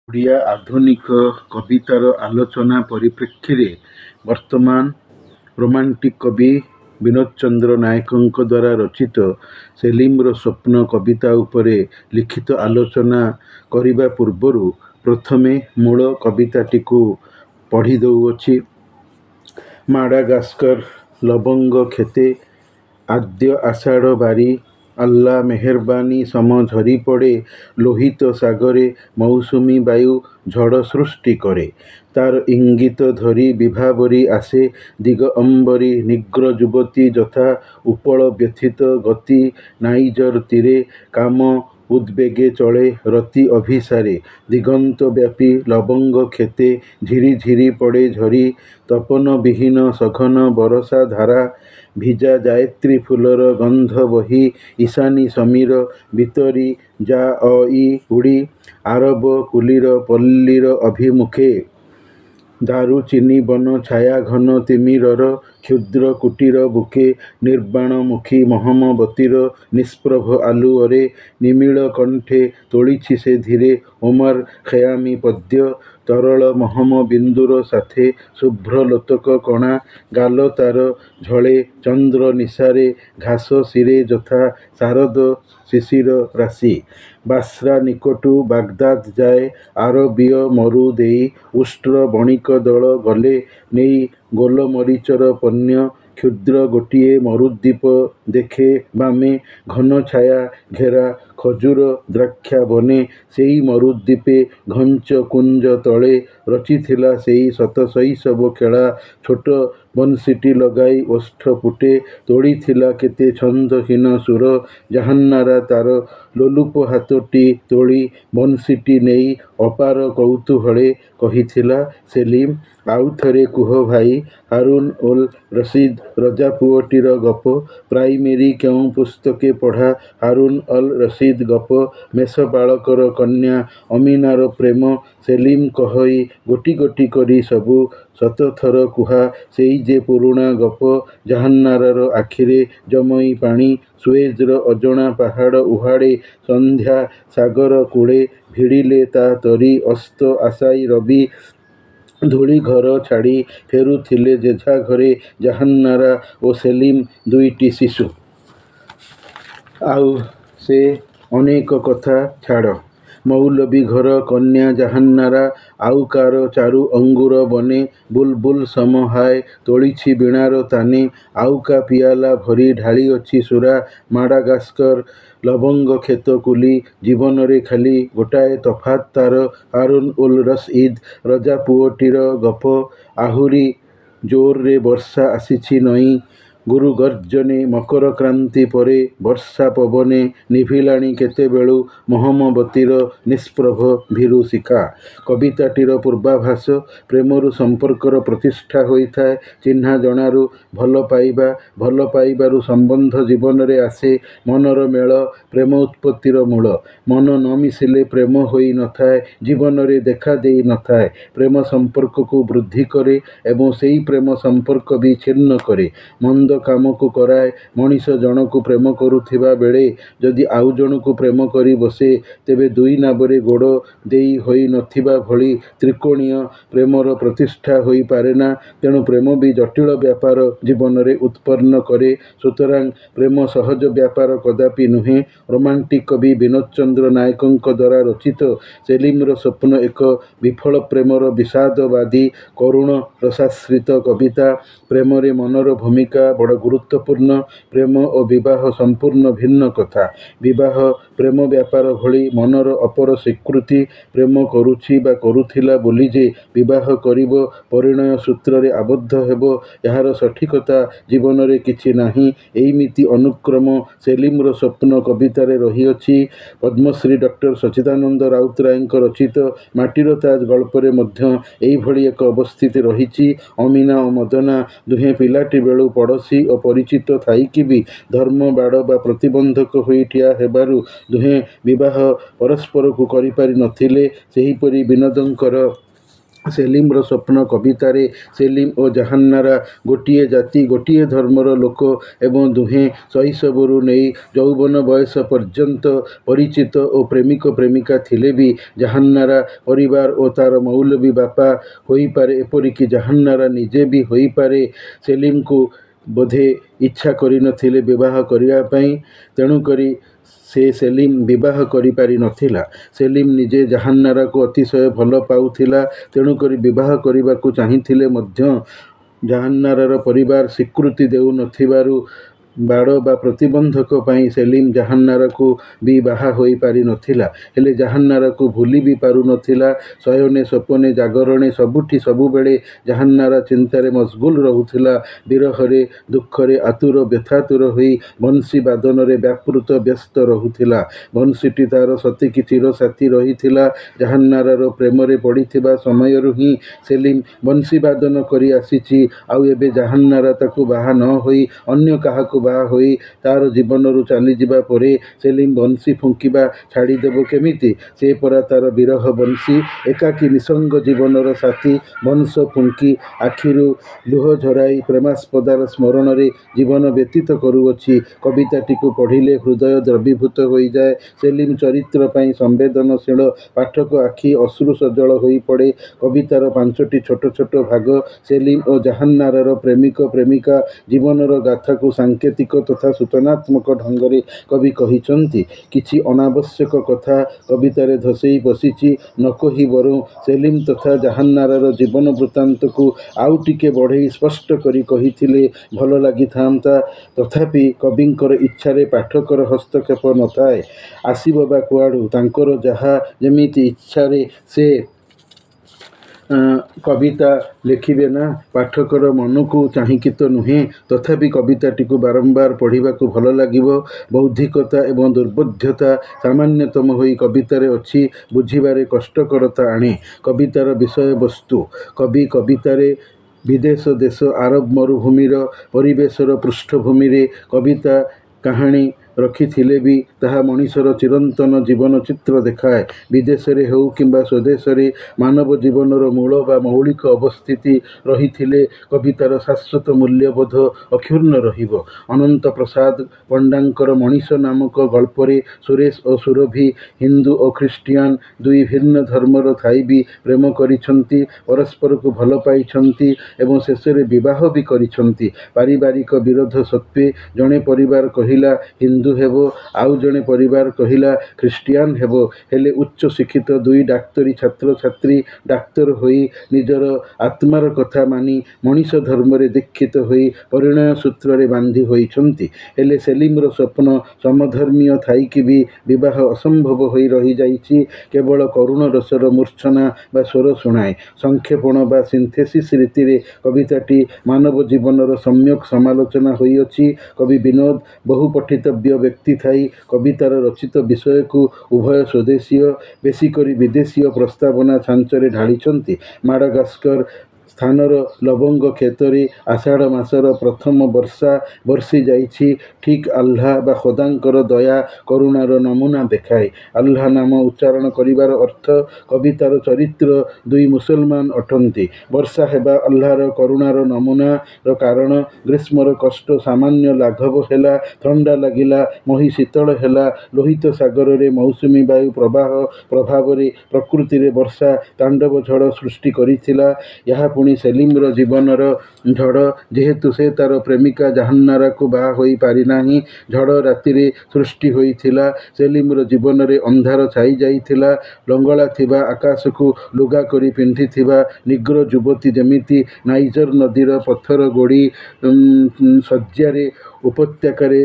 ଓଡ଼ିଆ ଆଧୁନିକ କବିତାର ଆଲୋଚନା ପରିପ୍ରେକ୍ଷୀରେ ବର୍ତ୍ତମାନ ରୋମାଣ୍ଟିକ୍ କବି ବିନୋଦ ଚନ୍ଦ୍ର ନାୟକଙ୍କ ଦ୍ୱାରା ରଚିତ ସେଲିମର ସ୍ୱପ୍ନ କବିତା ଉପରେ ଲିଖିତ ଆଲୋଚନା କରିବା ପୂର୍ବରୁ ପ୍ରଥମେ ମୂଳ କବିତାଟିକୁ ପଢ଼ି ଦେଉଅଛି। ମାଡାଗାସ୍କର ଲବଙ୍ଗ କ୍ଷେତେ ଆଦ୍ୟ ଆଷାଢ଼ ବାରି ଆଲ୍ଲା ମେହେରବାନୀ ସମ ଝରି ପଡ଼େ ଲୋହିତ ସାଗରେ ମୌସୁମୀ ବାୟୁ ଝଡ଼ ସୃଷ୍ଟି କରେ। ତାର ଇଙ୍ଗିତ ଧରି ବିଭାବରୀ ଆସେ ଦିଗଅମ୍ବରୀ ନିଗ୍ର ଯୁବତୀ ଯଥା ଉପଳ ବ୍ୟଥିତ ଗତି ନାଇଜର ତୀରେ କାମ ଉଦ୍ବେଗେ ଚଳେ ରତି ଅଭିସାରେ ଦିଗନ୍ତ ବ୍ୟାପୀ ଲବଙ୍ଗ କ୍ଷେତେ ଝିରି ଝିରି ପଡ଼େ ଝରି ତପନ ବିହୀନ ସଘନ ବରଷା ଧାରା ଭିଜା ଗାୟତ୍ରୀ ଫୁଲର ଗନ୍ଧ ବହି ଈଶାନୀ ସମୀର ଭିତରି ଯାଅଇ ଉଡ଼ି ଆରବ କୁଲିର ପଲ୍ଲୀର ଅଭିମୁଖେ ଦାରୁଚିନି ବନ ଛାୟା ଘନ ତିମିରର କ୍ଷୁଦ୍ର କୁଟୀର ବୁକେ ନିର୍ବାଣମୁଖୀ ମହମବତୀର ନିଷ୍ପ୍ରଭ ଆଲୁଅରେ ନିମିଳ କଣ୍ଠେ ତୋଳିଛି ସେ ଧୀରେ ଓମାର ଖୟାମୀ ପଦ୍ୟ ତରଳ ମହମ ବିନ୍ଦୁର ସାଥେ ଶୁଭ୍ର ଲୋତକ କଣା ଗାଲ ତାର ଝଳେ ଚନ୍ଦ୍ର ନିଶାରେ ଘାସ ଶିରେ ଯଥା ଶାରଦ ଶିଶିର ରାଶି। ବାସ୍ରା ନିକଟୁ ବାଗଦାଦ ଯାଏ ଆରବୀୟ ମରୁ ଦେଇ ଉଷ୍ଟ୍ର ବଣିକ ଦଳ ଗଲେ ନେଇ ଗୋଲମରିଚର ପଣ୍ୟ କ୍ଷୁଦ୍ର ଗୋଟିଏ ମରୁଦ୍ୱୀପ ଦେଖେ ବାମେ ଘନ ଛାୟା ଘେରା ଖଜୁର ଦ୍ରାକ୍ଷା ବନେ ସେଇ ମରୁଦ୍ୱୀପେ ଘଞ୍ଚ କୁଞ୍ଜ ତଳେ ରଚିଥିଲା ସେଇ ଶତ ଶୈଶବ ଖେଳା ଛୋଟ ବଂଶୀଟି ଲଗାଇ ଓଷ୍ଠ ପୁଟେ ତୋଳିଥିଲା କେତେ ଛନ୍ଦହୀନ ସୁର ଜାହାନ୍ନାରା ତାର ଲୋଲୁପ ହାତଟି ତୋଳି ବଂଶୀଟି ନେଇ ଅପାର କୌତୂହଳେ କହିଥିଲା ସେଲିମ ଆଉଥରେ କୁହ ଭାଇ ହାରୁନ ଉଲ ରସିଦ ରଜାପୁଅଟିର ଗପ ପ୍ରାଇମେରୀ କେଉଁ ପୁସ୍ତକେ ପଢ଼ା ହାରୁନ ଅଲ ରସିଦ ଗପ ମେଷପାଳକର କନ୍ୟା ଅମିନାର ପ୍ରେମ ସେଲିମ କହଇ ଗୋଟି ଗୋଟି କରି ସବୁ ଶତଥର କୁହା ସେଇ ଯେ ପୁରୁଣା ଗପ ଜାହାନ୍ନାରାର ଆଖିରେ ଜମଇ ପାଣି ସୁଏଜର ଅଜଣା ପାହାଡ଼ ଉହାଡ଼େ ସନ୍ଧ୍ୟା ସାଗର କୂଳେ ଭିଡ଼ିଲେ ତା ତରି ଅସ୍ତ ଆଶାୟୀ ରବି ଧୂଳି ଘର ଛାଡ଼ି ଫେରୁଥିଲେ ଯେଝା ଘରେ ଜାହାନ୍ନାରା ଓ ସେଲିମ ଦୁଇଟି ଶିଶୁ। ଆଉ ସେ ଅନେକ କଥା ଛାଡ଼ ମୌଲବୀ ଘର କନ୍ୟା ଜାହାନ୍ନାରା ଆଉ କାର ଚାରୁ ଅଙ୍ଗୁର ବନେ ବୁଲବୁଲ ସମ ହାୟ ତୋଳିଛି ବୀଣାର ତାନେ ଆଉ କା ପିଆଲା ଭରି ଢାଳିଅଛି ସୁରା ମାଡାଗାସ୍କର ଲବଙ୍ଗ କ୍ଷେତ କୁଲି ଜୀବନରେ ଖାଲି ଗୋଟାଏ ତଫାତ ତାର ହାରୁନ ଉଲ ରସଇଦ ରଜାପୁଅଟିର ଗପ ଆହୁରି ଜୋରରେ ବର୍ଷା ଆସିଛି ନଈ ଗୁରୁଗର୍ଜନେ ମକର କ୍ରାନ୍ତି ପରେ ବର୍ଷା ପବନେ ନିଭିଲାଣି କେତେବେଳୁ ମହମବତୀର ନିଷ୍ପ୍ରଭ ଭୀରୁ ଶିଖା। କବିତାଟିର ପୂର୍ବାଭାଷ ପ୍ରେମରୁ ସମ୍ପର୍କର ପ୍ରତିଷ୍ଠା ହୋଇଥାଏ ଚିହ୍ନା ଜଣାରୁ ଭଲ ପାଇବା ଭଲ ପାଇବାରୁ ସମ୍ବନ୍ଧ ଜୀବନରେ ଆସେ ମନର ମେଳ ପ୍ରେମ ଉତ୍ପତ୍ତିର ମୂଳ ମନ ନ ମିଶିଲେ ପ୍ରେମ ହୋଇ ନଥାଏ ଜୀବନରେ ଦେଖା ଦେଇ ନଥାଏ ପ୍ରେମ ସମ୍ପର୍କକୁ ବୃଦ୍ଧି କରେ ଏବଂ ସେଇ ପ୍ରେମ ସମ୍ପର୍କ ବି ଛିନ୍ନ କରେ ମନ୍ଦ କାମକୁ କରାଏ ମଣିଷ ଜଣକୁ ପ୍ରେମ କରୁଥିବା ବେଳେ ଯଦି ଆଉ ଜଣକୁ ପ୍ରେମ କରି ବସେ ତେବେ ଦୁଇ ନାବରେ ଗୋଡ଼ ଦେଇ ହୋଇ ନଥିବା ଭଳି ତ୍ରିକୋଣୀୟ ପ୍ରେମର ପ୍ରତିଷ୍ଠା ହୋଇପାରେନା ତେଣୁ ପ୍ରେମ ବି ଜଟିଳ ବ୍ୟାପାର ଜୀବନରେ ଉତ୍ପନ୍ନ କରେ ସୁତରାଂ ପ୍ରେମ ସହଜ ବ୍ୟାପାର କଦାପି ନୁହେଁ। ରୋମାଣ୍ଟିକ୍ କବି ବିନୋଦ ଚନ୍ଦ୍ର ନାୟକଙ୍କ ଦ୍ୱାରା ରଚିତ ସେଲିମର ସ୍ୱପ୍ନ ଏକ ବିଫଳ ପ୍ରେମର ବିଷାଦବାଦୀ କରୁଣ ରସାଶ୍ରିତ କବିତା। ପ୍ରେମରେ ମନର ଭୂମିକା ବଡ଼ ଗୁରୁତ୍ୱପୂର୍ଣ୍ଣ ପ୍ରେମ ଓ ବିବାହ ସମ୍ପୂର୍ଣ୍ଣ ଭିନ୍ନ କଥା ବିବାହ ପ୍ରେମ ବ୍ୟାପାର ଭଳି ମନର ଅପର ସ୍ୱୀକୃତି ପ୍ରେମ କରୁଛି ବା କରୁଥିଲା ବୋଲି ଯେ ବିବାହ କରିବ ପରିଣୟ ସୂତ୍ରରେ ଆବଦ୍ଧ ହେବ ଏହାର ସଠିକତା ଜୀବନରେ କିଛି ନାହିଁ ଏଇମିତି ଅନୁକ୍ରମ ସେଲିମର ସ୍ୱପ୍ନ କବିତାରେ ରହିଅଛି। ପଦ୍ମଶ୍ରୀ ଡକ୍ଟର ସଚ୍ଚିଦାନନ୍ଦ ରାଉତରାୟଙ୍କ ରଚିତ ମାଟିର ତାଜ ଗଳ୍ପରେ ମଧ୍ୟ ଏଇଭଳି ଏକ ଅବସ୍ଥିତି ରହିଛି। ଅମିନା ଓ ମଦନା ଦୁହେଁ ପିଲାଟି ବେଳୁ ପଡ଼ୋଶୀ ଓ ପରିଚିତ ଥାଇକି ବି ଧର୍ମ ବାଡ଼ ବା ପ୍ରତିବନ୍ଧକ ହୋଇ ଠିଆ ହେବାରୁ ଦୁହେଁ ବିବାହ ପରସ୍ପରକୁ କରିପାରି ନଥିଲେ ସେହିପରି ବିନୋଦଙ୍କର ସେଲିମ୍ର ସ୍ୱପ୍ନ କବିତାରେ ସେଲିମ୍ ଓ ଜାହାନ୍ନାରା ଗୋଟିଏ ଜାତି ଗୋଟିଏ ଧର୍ମର ଲୋକ ଏବଂ ଦୁହେଁ ଶୈଶବରୁ ନେଇ ଯୌବନ ବୟସ ପର୍ଯ୍ୟନ୍ତ ପରିଚିତ ଓ ପ୍ରେମିକ ପ୍ରେମିକା ଥିଲେ ବି ଜାହାନ୍ନାରା ପରିବାର ଓ ତାର ମୌଲବୀ ବାପା ହୋଇପାରେ, ଏପରିକି ଜାହାନ୍ନାରା ନିଜେ ବି ହୋଇପାରେ। ସେଲିମ୍କୁ ବୋଧେ ଇଚ୍ଛା କରିନଥିଲେ ବିବାହ କରିବା ପାଇଁ, ତେଣୁକରି ସେଲିମ୍ ବିବାହ କରିପାରି ନଥିଲା। ସେଲିମ୍ ନିଜେ ଜାହାନ୍ନାରାକୁ ଅତିଶୟ ଭଲ ପାଉଥିଲା, ତେଣୁକରି ବିବାହ କରିବାକୁ ଚାହିଁଥିଲେ ମଧ୍ୟ ଜାହାନ୍ନାରାର ପରିବାର ସ୍ୱୀକୃତି ଦେଉନଥିବାରୁ ବାଡ଼ ବା ପ୍ରତିବନ୍ଧକ ପାଇଁ ସେଲିମ୍ ଜାହାନ୍ନାରାକୁ ବି ବାହା ହୋଇପାରି ନଥିଲା। ହେଲେ ଜାହାନ୍ନାରାକୁ ଭୁଲି ବି ପାରୁନଥିଲା। ଶୟନେ ସ୍ୱପନେ ଜାଗରଣେ ସବୁଠି ସବୁବେଳେ ଜାହାନ୍ନାରା ଚିନ୍ତାରେ ମସଗୁଲ ରହୁଥିଲା। ବିରହରେ ଦୁଃଖରେ ଆତୁର ବ୍ୟଥାତୁର ହୋଇ ବଂଶୀ ବାଦନରେ ବ୍ୟାପୃତ ବ୍ୟସ୍ତ ରହୁଥିଲା। ବଂଶୀଟି ତାର ସତେକି ଚିରସାଥୀ ରହିଥିଲା। ଜାହାନ୍ନାରାର ପ୍ରେମରେ ପଡ଼ିଥିବା ସମୟରୁ ହିଁ ସେଲିମ୍ ବଂଶୀ ବାଦନ କରି ଆସିଛି। ଆଉ ଏବେ ଜାହାନ୍ନାରା ତାକୁ ବାହା ନ ହୋଇ ଅନ୍ୟ କାହାକୁ ବାହା ହୋଇ ତାର ଜୀବନରୁ ଚାଲିଯିବା ପରେ ସେଲିମ୍ ବଂଶୀ ଫୁଙ୍କିବା ଛାଡ଼ିଦେବ କେମିତି? ସେ ପରା ତାର ବିରହ ବଂଶୀ, ଏକାକୀ ନିଃସଙ୍ଗ ଜୀବନର ସାଥୀ। ବଂଶ ଫୁଙ୍କି ଆଖିରୁ ଲୁହ ଝରାଇ ପ୍ରେମାସ୍ପଦାର ସ୍ମରଣରେ ଜୀବନ ବ୍ୟତୀତ କରୁଅଛି। କବିତାଟିକୁ ପଢ଼ିଲେ ହୃଦୟ ଦ୍ରବୀଭୂତ ହୋଇଯାଏ। ସେଲିମ୍ ଚରିତ୍ର ପାଇଁ ସମ୍ବେଦନଶୀଳ ପାଠକ ଆଖି ଅଶ୍ରୁ ସଜଳ ହୋଇପଡ଼େ। କବିତାର 5ଟି ଛୋଟ ଛୋଟ ଭାଗ ସେଲିମ୍ ଓ ଜାହାନ୍ନାରାର ପ୍ରେମିକ ପ୍ରେମିକା ଜୀବନର ଗାଥାକୁ ସାଙ୍କେତିକ ତଥା ସୂଚନାତ୍ମକ ଢଙ୍ଗରେ କବି କହିଛନ୍ତି। କିଛି ଅନାବଶ୍ୟକ କଥା କବିତାରେ ଧସେଇ ପଶିଛି। ନ କହି ବରଂ ସେଲିମ୍ ତଥା ଜାହାନ୍ନାରାର ଜୀବନ ବୃତ୍ତାନ୍ତକୁ ଆଉ ଟିକେ ବଢ଼େଇ ସ୍ପଷ୍ଟ କରି କହିଥିଲେ ଭଲ ଲାଗିଥାନ୍ତା। ତଥାପି କବିଙ୍କର ଇଚ୍ଛାରେ ପାଠକର ହସ୍ତକ୍ଷେପ ନଥାଏ। ଆସିବ ବା କୁଆଡ଼ୁ? ତାଙ୍କର ଯାହା ଯେମିତି ଇଚ୍ଛାରେ ସେ କବିତା ଲେଖିବେ ନା, ପାଠକର ମନକୁ ଚାହିଁକି ତ ନୁହେଁ। ତଥାପି କବିତାଟିକୁ ବାରମ୍ବାର ପଢ଼ିବାକୁ ଭଲ ଲାଗିବ। ବୌଦ୍ଧିକତା ଏବଂ ଦୁର୍ବୋଧ୍ୟତା ସାମାନ୍ୟତମ ହୋଇ କବିତାରେ ଅଛି, ବୁଝିବାରେ କଷ୍ଟକରତା ଆଣେ। କବିତାର ବିଷୟବସ୍ତୁ କବି କବିତାରେ ବିଦେଶ ଦେଶ ଆରବ ମରୁଭୂମିର ପରିବେଶର ପୃଷ୍ଠଭୂମିରେ କବିତା କାହାଣୀ ରଖିଥିଲେ ବି ତାହା ମଣିଷର ଚିରନ୍ତନ ଜୀବନ ଚିତ୍ର ଦେଖାଏ। ବିଦେଶରେ ହେଉ କିମ୍ବା ସ୍ୱଦେଶରେ ମାନବ ଜୀବନର ମୂଳ ବା ମୌଳିକ ଅବସ୍ଥିତି ରହିଥିଲେ କବିତାର ଶାଶ୍ୱତ ମୂଲ୍ୟବୋଧ ଅକ୍ଷୁର୍ଣ୍ଣ ରହିବ। ଅନନ୍ତ ପ୍ରସାଦ ପଣ୍ଡାଙ୍କର ମଣିଷ ନାମକ ଗଳ୍ପରେ ସୁରେଶ ଓ ସୁରଭି ହିନ୍ଦୁ ଓ ଖ୍ରୀଷ୍ଟିଆନ ଦୁଇ ଭିନ୍ନ ଧର୍ମର ଥାଇ ବି ପ୍ରେମ କରିଛନ୍ତି, ପରସ୍ପରକୁ ଭଲ ପାଇଛନ୍ତି ଏବଂ ଶେଷରେ ବିବାହ ବି କରିଛନ୍ତି। ପାରିବାରିକ ବିରୋଧ ସତ୍ତ୍ୱେ ଜଣେ ପରିବାର କହିଲା ହିନ୍ଦୁ ହେବ, ଆଉ ଜଣେ ପରିବାର କହିଲା ଖ୍ରୀଷ୍ଟିଆନ ହେବ। ହେଲେ ଉଚ୍ଚ ଶିକ୍ଷିତ ଦୁଇ ଡାକ୍ତରୀ ଛାତ୍ରଛାତ୍ରୀ ଡାକ୍ତର ହୋଇ ନିଜର ଆତ୍ମାର କଥା ମାନି ମଣିଷ ଧର୍ମରେ ଦୀକ୍ଷିତ ହୋଇ ପରିଣୟ ସୂତ୍ରରେ ବାନ୍ଧି ହୋଇଛନ୍ତି। ହେଲେ ସେଲିମ୍ର ସ୍ୱପ୍ନ ସମଧର୍ମୀୟ ଥାଇକି ବି ବିବାହ ଅସମ୍ଭବ ହୋଇ ରହିଯାଇଛି। କେବଳ କରୁଣ ରସର ମୂର୍ଚ୍ଛନା ବା ସ୍ୱର ଶୁଣାଏ। ସଂକ୍ଷେପଣ ବା ସିନ୍ଥେସିସ୍ ରୀତିରେ କବିତାଟି ମାନବ ଜୀବନର ସମ୍ୟକ୍ ସମାଲୋଚନା ହୋଇଅଛି। କବି ବିନୋଦ ବହୁ ପଠିତବ୍ୟ ବ୍ୟକ୍ତି ଥାଇ କବିତାର ରଚିତ ବିଷୟକୁ ଉଭୟ ସ୍ୱଦେଶୀୟ ବେଶିକରି ବିଦେଶୀୟ ପ୍ରସ୍ତାବନା ଛାଞ୍ଚରେ ଢାଳିଛନ୍ତି। ମାଡାଗାସ୍କର ସ୍ଥାନର ଲବଙ୍ଗ କ୍ଷେତରେ ଆଷାଢ଼ ମାସର ପ୍ରଥମ ବର୍ଷା ବର୍ଷି ଯାଇଛି ଠିକ୍ ଆଲ୍ଲାହ ବା ଖୋଦାଙ୍କର ଦୟା କରୁଣାର ନମୁନା ଦେଖାଏ। ଆଲ୍ଲାହ ନାମ ଉଚ୍ଚାରଣ କରିବାର ଅର୍ଥ କବିତାର ଚରିତ୍ର ଦୁଇ ମୁସଲମାନ ଅଟନ୍ତି। ବର୍ଷା ହେବା ଆଲ୍ଲାହର କରୁଣାର ନମୁନାର କାରଣ। ଗ୍ରୀଷ୍ମର କଷ୍ଟ ସାମାନ୍ୟ ଲାଘବ ହେଲା, ଥଣ୍ଡା ଲାଗିଲା, ମହୀ ଶୀତଳ ହେଲା। ଲୋହିତ ସାଗରରେ ମୌସୁମୀ ବାୟୁ ପ୍ରବାହ ପ୍ରଭାବରେ ପ୍ରକୃତିରେ ବର୍ଷା ତାଣ୍ଡବ ଝଡ଼ ସୃଷ୍ଟି କରିଥିଲା। ଏହା ପୁଣି ସେଲିମ୍ର ଜୀବନର ଝଡ଼। ଯେହେତୁ ସେ ତାର ପ୍ରେମିକା ଜାହାନ୍ନାରାକୁ ବାହା ହୋଇ ପାରିନାହିଁ, ଝଡ଼ ରାତିରେ ସୃଷ୍ଟି ହୋଇଥିଲା। ସେଲିମ୍ର ଜୀବନରେ ଅନ୍ଧାର ଛାଇ ଯାଇଥିଲା। ଲଙ୍ଗଳା ଥିବା ଆକାଶକୁ ଲୁଗା କରି ପିନ୍ଧିଥିବା ନିଗ୍ରୋ ଯୁବତୀ ଯେମିତି ନାଇଜର ନଦୀର ପଥର ଗୋଡ଼ି ଶଯ୍ୟାରେ ଉପତ୍ୟକାରେ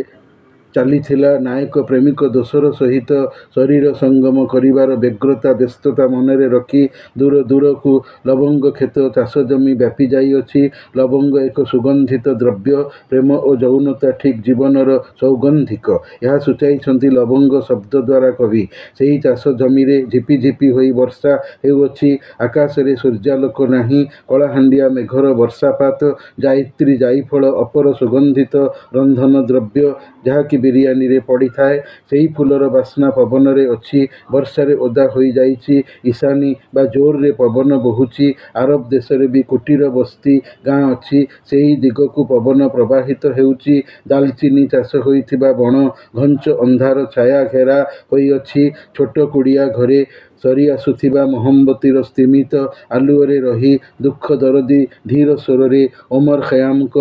ଚାଲିଥିଲା। ନାୟକ ପ୍ରେମିକ ଦୋସର ସହିତ ଶରୀର ସଙ୍ଗମ କରିବାର ବ୍ୟଗ୍ରତା ବ୍ୟସ୍ତତା ମନରେ ରଖି ଦୂର ଦୂରକୁ ଲବଙ୍ଗ କ୍ଷେତ ଚାଷଜମି ବ୍ୟାପି ଯାଇଅଛି। ଲବଙ୍ଗ ଏକ ସୁଗନ୍ଧିତ ଦ୍ରବ୍ୟ। ପ୍ରେମ ଓ ଯୌନତା ଠିକ୍ ଜୀବନର ସୌଗନ୍ଧିକ। ଏହା ସୂଚାଇଛନ୍ତି ଲବଙ୍ଗ ଶବ୍ଦ ଦ୍ୱାରା କବି। ସେହି ଚାଷ ଜମିରେ ଝିପି ଝିପି ହୋଇ ବର୍ଷା ହେଉଅଛି। ଆକାଶରେ ସୂର୍ଯ୍ୟାଲୋକ ନାହିଁ। କଳାହାଣ୍ଡିଆ ମେଘର ବର୍ଷାପାତ। ଜାଇତ୍ରୀ ଜାଇଫଳ ଅପର ସୁଗନ୍ଧିତ ରନ୍ଧନ ଦ୍ରବ୍ୟ। ଯାହାକି ବିରିୟାନୀରେ ପଡ଼ିଥାଏ। ସେହି ଫୁଲର ବାସ୍ନା ପବନରେ ଅଛି। ବର୍ଷାରେ ଓଦା ହୋଇଯାଇଛି। ଈଶାନୀ ବା ଜୋରରେ ପବନ ବହୁଛି। ଆରବ ଦେଶରେ ବି କୁଟୀର ବସ୍ତି ଗାଁ ଅଛି। ସେହି ଦିଗକୁ ପବନ ପ୍ରବାହିତ ହେଉଛି। ଡାଲଚିନି ଚାଷ ହୋଇଥିବା ବଣ ଘଞ୍ଚ ଅନ୍ଧାର ଛାୟା ଘେରା ହୋଇଅଛି। ଛୋଟ କୁଡ଼ିଆ ଘରେ ସରି ଆସୁଥିବା ମହମବତୀର ସ୍ତିମିତ ଆଲୁଅରେ ରହି ଦୁଃଖ ଦରଦୀ ଧୀର ସ୍ୱରରେ ଓମର ଖୟାମଙ୍କ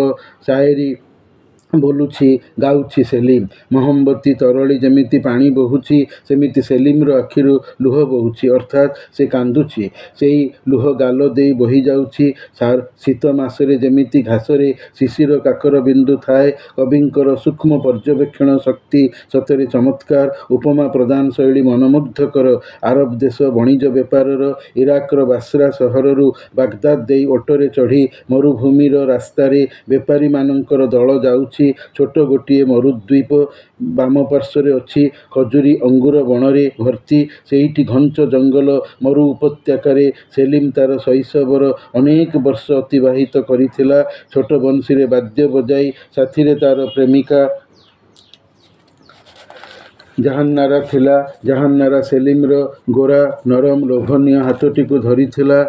ସାଏରୀ ବୋଲୁଛି, ଗାଉଛି ସେଲିମ। ମହମବତୀ ତରଳି ଯେମିତି ପାଣି ବୋହୁଛି, ସେମିତି ସେଲିମର ଆଖିରୁ ଲୁହ ବୋହୁଛି, ଅର୍ଥାତ୍ ସେ କାନ୍ଦୁଛି। ସେଇ ଲୁହ ଗାଲ ଦେଇ ବୋହିଯାଉଛି। ଶୀତ ମାସରେ ଯେମିତି ଘାସରେ ଶିଶିର କାକର ବିନ୍ଦୁ ଥାଏ। କବିଙ୍କର ସୂକ୍ଷ୍ମ ପର୍ଯ୍ୟବେକ୍ଷଣ ଶକ୍ତି ସତରେ ଚମତ୍କାର। ଉପମା ପ୍ରଦାନ ଶୈଳୀ ମନମୁଗ୍ଧକର। ଆରବ ଦେଶ ବଣିଜ ବେପାରର ଇରାକର ବାସ୍ରା ସହରରୁ ବାଗଦାଦ ଦେଇ ଓଟରେ ଚଢ଼ି ମରୁଭୂମିର ରାସ୍ତାରେ ବେପାରୀମାନଙ୍କର ଦଳ ଯାଉଛି। ଛୋଟ ଗୋଟିଏ ମରୁଦ୍ୱୀପ ବାମ ପାର୍ଶ୍ୱରେ ଅଛି। ଖଜୁରୀ ଅଙ୍ଗୁର ବଣରେ ଭର୍ତ୍ତି। ସେଇଠି ଘଞ୍ଚ ଜଙ୍ଗଲ ମରୁ ଉପତ୍ୟକାରେ ସେଲିମ ତାର ଶୈଶବର ଅନେକ ବର୍ଷ ଅତିବାହିତ କରିଥିଲା। ଛୋଟ ବଂଶୀରେ ବାଦ୍ୟ ବଜାଇ ସାଥିରେ ତାର ପ୍ରେମିକା ଜାହାନ୍ନାରା ଥିଲା। ଜାହାନ୍ନାରା ସେଲିମର ଗୋରା ନରମ ଲୋଭନୀୟ ହାତଟିକୁ ଧରିଥିଲା।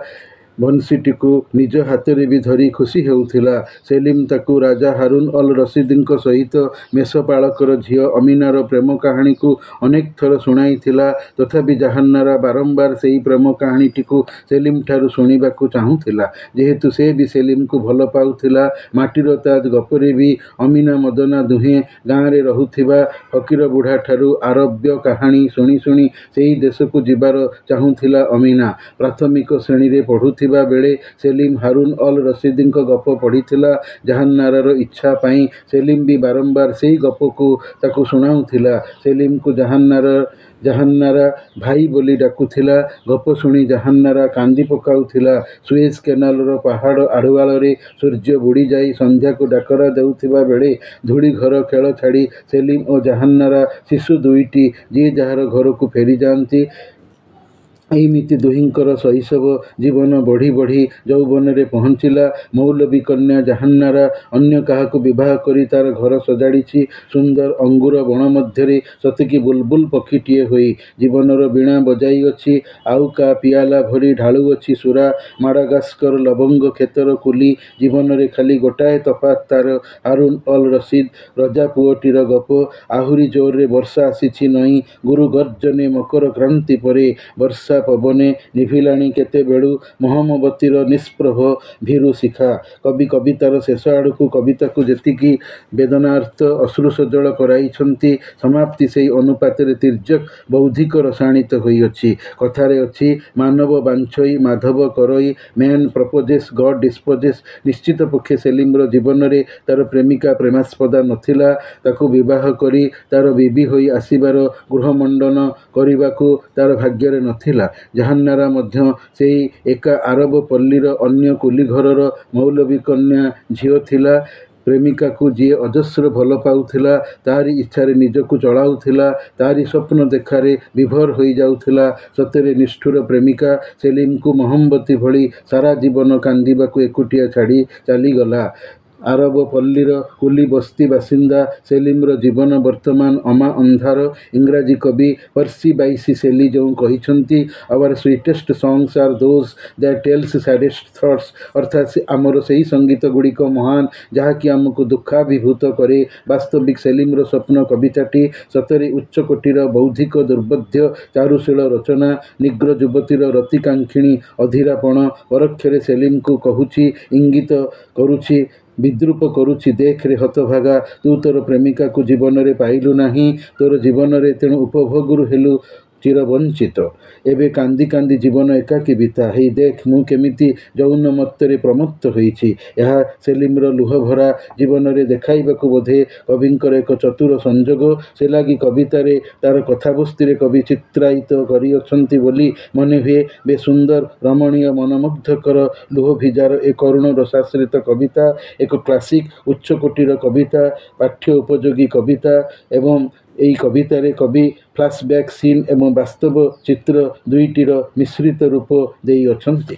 ବଂଶୀଟିକୁ ନିଜ ହାତରେ ବି ଧରି ଖୁସି ହେଉଥିଲା। ସେଲିମ ତାକୁ ରାଜା ହାରୁନ ଅଲ ରସିଦଙ୍କ ସହିତ ମେଷପାଳକର ଝିଅ ଅମିନାର ପ୍ରେମ କାହାଣୀକୁ ଅନେକ ଥର ଶୁଣାଇଥିଲା। ତଥାପି ଜାହାନ୍ନାରା ବାରମ୍ବାର ସେହି ପ୍ରେମ କାହାଣୀଟିକୁ ସେଲିମଠାରୁ ଶୁଣିବାକୁ ଚାହୁଁଥିଲା। ଯେହେତୁ ସେ ବି ସେଲିମକୁ ଭଲ ପାଉଥିଲା। ମାଟିର ତାଜ ଗପରେ ବି ଅମିନା ମଦନା ଦୁହେଁ ଗାଁରେ ରହୁଥିବା ଫକୀର ବୁଢ଼ାଠାରୁ ଆରବ୍ୟ କାହାଣୀ ଶୁଣି ଶୁଣି ସେହି ଦେଶକୁ ଯିବାର ଚାହୁଁଥିଲା ଅମିନା। ପ୍ରାଥମିକ ଶ୍ରେଣୀରେ ପଢ଼ୁଥିବା ବେଳେ ସେଲିମ ହାରୁନ ଅଲ ରସିଦଙ୍କ ଗପ ପଢ଼ିଥିଲା। ଜାହାନ୍ନାରାର ଇଚ୍ଛା ପାଇଁ ସେଲିମ ବି ବାରମ୍ବାର ସେହି ଗପକୁ ତାକୁ ଶୁଣାଉଥିଲା। ସେଲିମକୁ ଜାହାନ୍ନାରା ଭାଇ ବୋଲି ଡାକୁଥିଲା। ଗପ ଶୁଣି ଜାହାନ୍ନାରା କାନ୍ଦି ପକାଉଥିଲା। ସୁଏଜ କେନାଲର ପାହାଡ଼ ଆଢ଼ୁଆଳରେ ସୂର୍ଯ୍ୟ ବୁଡ଼ିଯାଇ ସନ୍ଧ୍ୟାକୁ ଡାକରା ଦେଉଥିବା ବେଳେ ଧୂଳିଘର ଖେଳ ଛାଡ଼ି ସେଲିମ ଓ ଜାହାନ୍ନାରା ଶିଶୁ ଦୁଇଟି ଯିଏ ଯାହାର ଘରକୁ ଫେରିଯାଆନ୍ତି। ଏଇମିତି ଦୁହିଁଙ୍କର ଶୈଶବ ଜୀବନ ବଢ଼ି ବଢ଼ି ଯୌବନରେ ପହଞ୍ଚିଲା। ମୌଲବୀ କନ୍ୟା ଜାହାନ୍ନାରା ଅନ୍ୟ କାହାକୁ ବିବାହ କରି ତାର ଘର ସଜାଡ଼ିଛି। ସୁନ୍ଦର ଅଙ୍ଗୁର ବଣ ମଧ୍ୟରେ ସତେକି ବୁଲବୁଲ ପକ୍ଷୀଟିଏ ହୋଇ ଜୀବନର ବୀଣା ବଜାଇଅଛି। ଆଉ କା ପିଆଲା ଭରି ଢାଳୁଅଛି ସୁରା। ମାଡାଗାସ୍କର ଲବଙ୍ଗ କ୍ଷେତର କୁଲି। ଜୀବନରେ ଖାଲି ଗୋଟାଏ ତଫାତ୍ ତାର ହାରୁନ ଅଲ ରସିଦ ରଜା ପୁଅଟିର ଗପ। ଆହୁରି ଜୋରରେ ବର୍ଷା ଆସିଛି ନଈ ଗୁରୁ ଗର୍ଜନେ ମକର କ୍ରାନ୍ତି ପରେ। ବର୍ଷା ପବନେ ନିଭିଲାଣି କେତେବେଳୁ ମହମବତୀର ନିଷ୍ପ୍ରଭ ଭୀରୁ ଶିଖା। କବି କବିତାର ଶେଷ ଆଡ଼କୁ କବିତାକୁ ଯେତିକି ବେଦନାର୍ତ୍ତ ଅଶ୍ରୁସଜଳ କରାଇଛନ୍ତି, ସମାପ୍ତି ସେହି ଅନୁପାତରେ ତୀର୍ଯ୍ୟକ୍ ବୌଦ୍ଧିକ ରସାଣିତ ହୋଇଅଛି। କଥାରେ ଅଛି, ମାନବ ବାଞ୍ଛଇ ମାଧବ କରଇ, ମ୍ୟାନ ପ୍ରପୋଜେସ୍ ଗଡ୍ ଡିସ୍ପୋଜେସ୍। ନିଶ୍ଚିତ ପକ୍ଷେ ସେଲିମର ଜୀବନରେ ତାର ପ୍ରେମିକା ପ୍ରେମାସ୍ପଦା ନଥିଲା। ତାକୁ ବିବାହ କରି ତାର ବିବି ହୋଇ ଆସିବାର ଗୃହମଣ୍ଡନ କରିବାକୁ ତାର ଭାଗ୍ୟରେ ନଥିଲା। ଜାହାନ୍ନାରା ମଧ୍ୟ ସେହି ଏକା ଆରବ ପଲ୍ଲୀର ଅନ୍ୟ କୁଲି ଘରର ମୌଲବୀ କନ୍ୟା ଝିଅ ଥିଲା। ପ୍ରେମିକାକୁ ଯିଏ ଅଜସ୍ର ଭଲ ପାଉଥିଲା, ତାରି ଇଚ୍ଛାରେ ନିଜକୁ ଚଳାଉଥିଲା, ତାରି ସ୍ୱପ୍ନ ଦେଖାରେ ବିଭୋର ହୋଇଯାଉଥିଲା। ସତରେ ନିଷ୍ଠୁର ପ୍ରେମିକା ସେଲିମକୁ ମହମବତୀ ଭଳି ସାରା ଜୀବନ କାନ୍ଦିବାକୁ ଏକୁଟିଆ ଛାଡ଼ି ଚାଲିଗଲା। ଆରବ ପଲ୍ଲୀର କୁଲି ବସ୍ତି ବାସିନ୍ଦା ସେଲିମର ଜୀବନ ବର୍ତ୍ତମାନ ଅମା ଅନ୍ଧାର। ଇଂରାଜୀ କବି ପର୍ସି ବାଇସି ସେଲି ଯେଉଁ କହିଛନ୍ତି, our sweetest songs are those that tells saddest thoughts, ଅର୍ଥାତ୍ ଆମର ସେହି ସଙ୍ଗୀତ ଗୁଡ଼ିକ ମହାନ ଯାହାକି ଆମକୁ ଦୁଃଖାଭିଭୂତ କରେ। ବାସ୍ତବିକ ସେଲିମର ସ୍ୱପ୍ନ କବିତାଟି ସତରେ ଉଚ୍ଚକୋଟୀର ବୌଦ୍ଧିକ ଦୁର୍ବୋଧ୍ୟ ଚାରୁଶୀଳ ରଚନା। ନିଗ୍ର ଯୁବତୀର ରତିକାଙ୍କ୍ଷିଣୀ ଅଧୀରାପଣ ପରୋକ୍ଷରେ ସେଲିମକୁ କହୁଛି, ଇଙ୍ଗିତ କରୁଛି, ବିଦ୍ରୂପ କରୁଛି, ଦେଖରେ ହତଭାଗା, ତୁ ତୋର ପ୍ରେମିକାକୁ ଜୀବନରେ ପାଇଲୁ ନାହିଁ। ତୋର ଜୀବନରେ ତେଣୁ ଉପଭୋଗରୁ ହେଲୁ ଚିରବଞ୍ଚିତ। ଏବେ କାନ୍ଦି କାନ୍ଦି ଜୀବନ ଏକାକୀ ବିତା। ହେଇ ଦେଖ ମୁଁ କେମିତି ଯୌନ ମତ୍ତରେ ପ୍ରମତ୍ତ ହୋଇଛି। ଏହା ସେଲିମର ଲୁହଭରା ଜୀବନରେ ଦେଖାଇବାକୁ ବୋଧେ କବିଙ୍କର ଏକ ଚତୁର ସଂଯୋଗ। ସେ ଲାଗି କବିତାରେ ତାର କଥାବସ୍ତୁରେ କବି ଚିତ୍ରାୟିତ କରିଅଛନ୍ତି ବୋଲି ମନେହୁଏ। ବେଶ୍ ସୁନ୍ଦର, ରମଣୀୟ, ମନମୁଗ୍ଧକର ଲୁହଭିଜାର ଏ କରୁଣ ରସାଶ୍ରିତ କବିତା ଏକ କ୍ଲାସିକ ଉଚ୍ଚକୋଟୀର କବିତା, ପାଠ୍ୟ ଉପଯୋଗୀ କବିତା। ଏବଂ ଏହି କବିତାରେ କବି ଫ୍ଲାସବ୍ୟାକ୍ ସିନ୍ ଏବଂ ବାସ୍ତବ ଚିତ୍ର ଦୁଇଟିର ମିଶ୍ରିତ ରୂପ ଦେଇଅଛନ୍ତି।